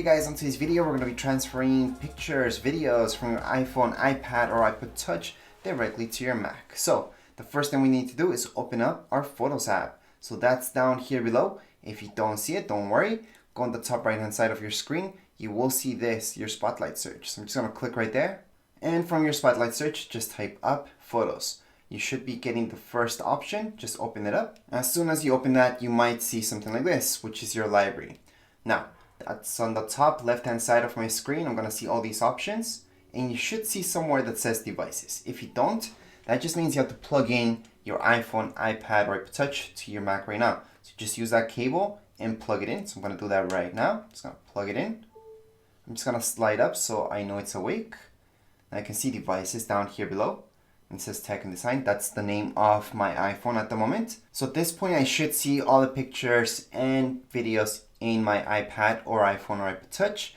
Hey guys, on today's video we're going to be transferring pictures, videos from your iPhone, iPad, or iPod Touch directly to your Mac. So the first thing we need to do is open up our Photos app. So that's down here below. If you don't see it, don't worry. Go on the top right hand side of your screen. You will see this, your Spotlight search. So I'm just going to click right there. And from your Spotlight search, just type up Photos. You should be getting the first option. Just open it up. As soon as you open that, you might see something like this, which is your library. Now, that's on the top left hand side of my screen. I'm going to see all these options, and you should see somewhere that says devices. If you don't, that just means you have to plug in your iPhone, iPad, or iPod Touch to your Mac right now. So just use that cable and plug it in. So I'm going to do that right now. I'm just going to plug it in. I'm just going to slide up so I know it's awake. And I can see devices down here below. It says Tech and Design. That's the name of my iPhone at the moment. So at this point, I should see all the pictures and videos in my iPad or iPhone or iPod Touch.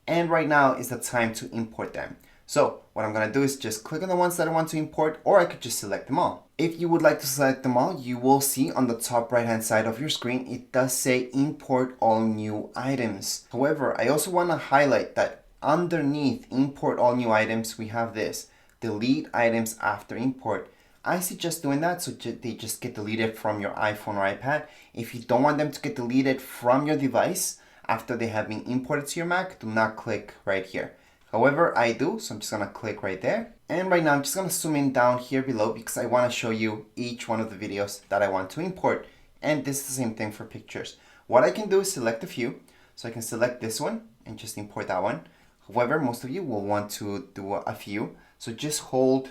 And right now is the time to import them. So what I'm going to do is just click on the ones that I want to import, or I could just select them all. If you would like to select them all, you will see on the top right hand side of your screen, it does say import all new items. However, I also want to highlight that underneath import all new items, we have this. Delete items after import. I suggest doing that so they just get deleted from your iPhone or iPad. If you don't want them to get deleted from your device after they have been imported to your Mac, do not click right here. However, I do, so I'm just gonna click right there. And right now I'm just gonna zoom in down here below because I wanna show you each one of the videos that I want to import. And this is the same thing for pictures. What I can do is select a few. So I can select this one and just import that one. However, most of you will want to do a few. So just hold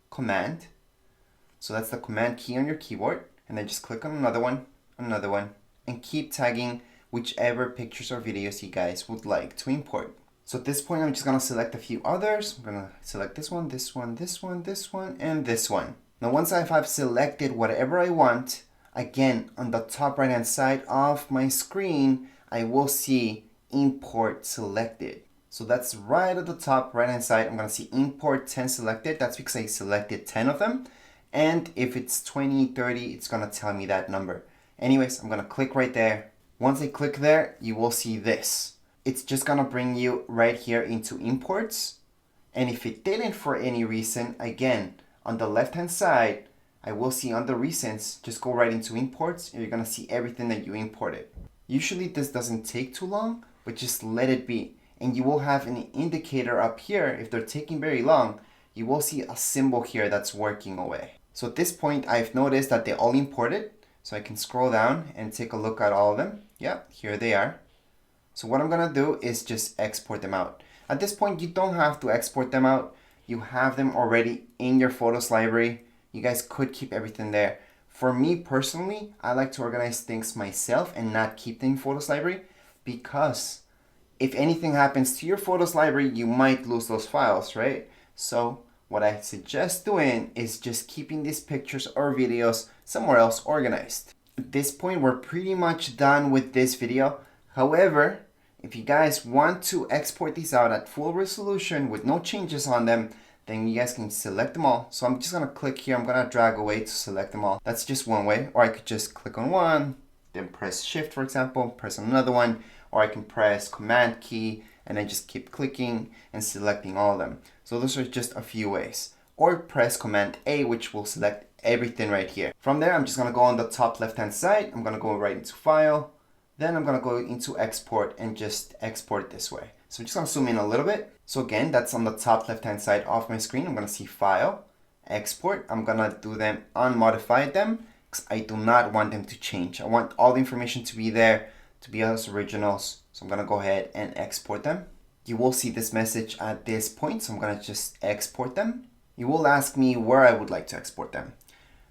Command. So that's the Command key on your keyboard. And then just click on another one, and keep tagging whichever pictures or videos you guys would like to import. So at this point, I'm just going to select a few others. I'm going to select this one, this one, this one, this one, and this one. Now, once I've selected whatever I want, again, on the top right-hand side of my screen, I will see Import Selected. So that's right at the top right-hand side. I'm going to see import 10 selected. That's because I selected 10 of them. And if it's 20, 30, it's going to tell me that number. Anyways, I'm going to click right there. Once I click there, you will see this. It's just going to bring you right here into imports. And if it didn't for any reason, again, on the left-hand side, I will see under recents, just go right into imports and you're going to see everything that you imported. Usually this doesn't take too long, but just let it be. And you will have an indicator up here. If they're taking very long, you will see a symbol here that's working away. So at this point, I've noticed that they all imported. So I can scroll down and take a look at all of them. Yeah, here they are. So what I'm gonna do is just export them out. At this point, you don't have to export them out. You have them already in your Photos library. You guys could keep everything there. For me personally, I like to organize things myself and not keep them in Photos library because if anything happens to your Photos library, you might lose those files, right? So what I suggest doing is just keeping these pictures or videos somewhere else organized. At this point, we're pretty much done with this video. However, if you guys want to export these out at full resolution with no changes on them, then you guys can select them all. So I'm just gonna click here. I'm gonna drag away to select them all. That's just one way. Or I could just click on one, then press Shift, for example, press on another one, or I can press Command key and then just keep clicking and selecting all of them. So those are just a few ways. Or press Command A, which will select everything right here. From there, I'm just gonna go on the top left-hand side. I'm gonna go right into File. Then I'm gonna go into Export and just export it this way. So I'm just gonna zoom in a little bit. So again, that's on the top left-hand side of my screen. I'm gonna see File, Export. I'm gonna do them, unmodified them, because I do not want them to change. I want all the information to be there, to be as originals. So I'm gonna go ahead and export them. You will see this message at this point, so I'm gonna just export them. You will ask me where I would like to export them.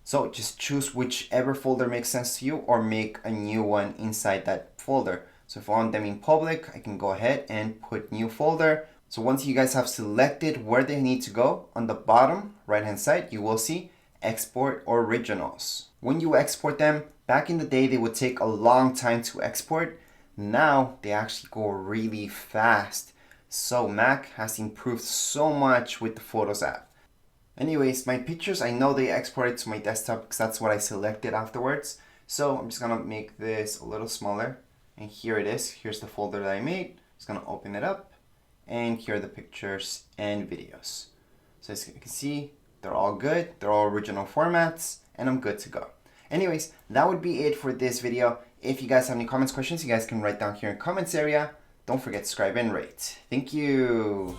So just choose whichever folder makes sense to you or make a new one inside that folder. So if I want them in public, I can go ahead and put new folder. So once you guys have selected where they need to go, on the bottom right-hand side, you will see Export Originals. When you export them, back in the day, they would take a long time to export. Now they actually go really fast. So Mac has improved so much with the Photos app. Anyways, my pictures, I know they exported to my desktop because that's what I selected afterwards. So I'm just gonna make this a little smaller. And here it is. Here's the folder that I made. Just gonna open it up, and here are the pictures and videos. So as you can see, they're all good, they're all original formats, and I'm good to go. Anyways, that would be it for this video. If you guys have any comments, questions, you guys can write down here in the comments area. Don't forget to subscribe and rate. Thank you.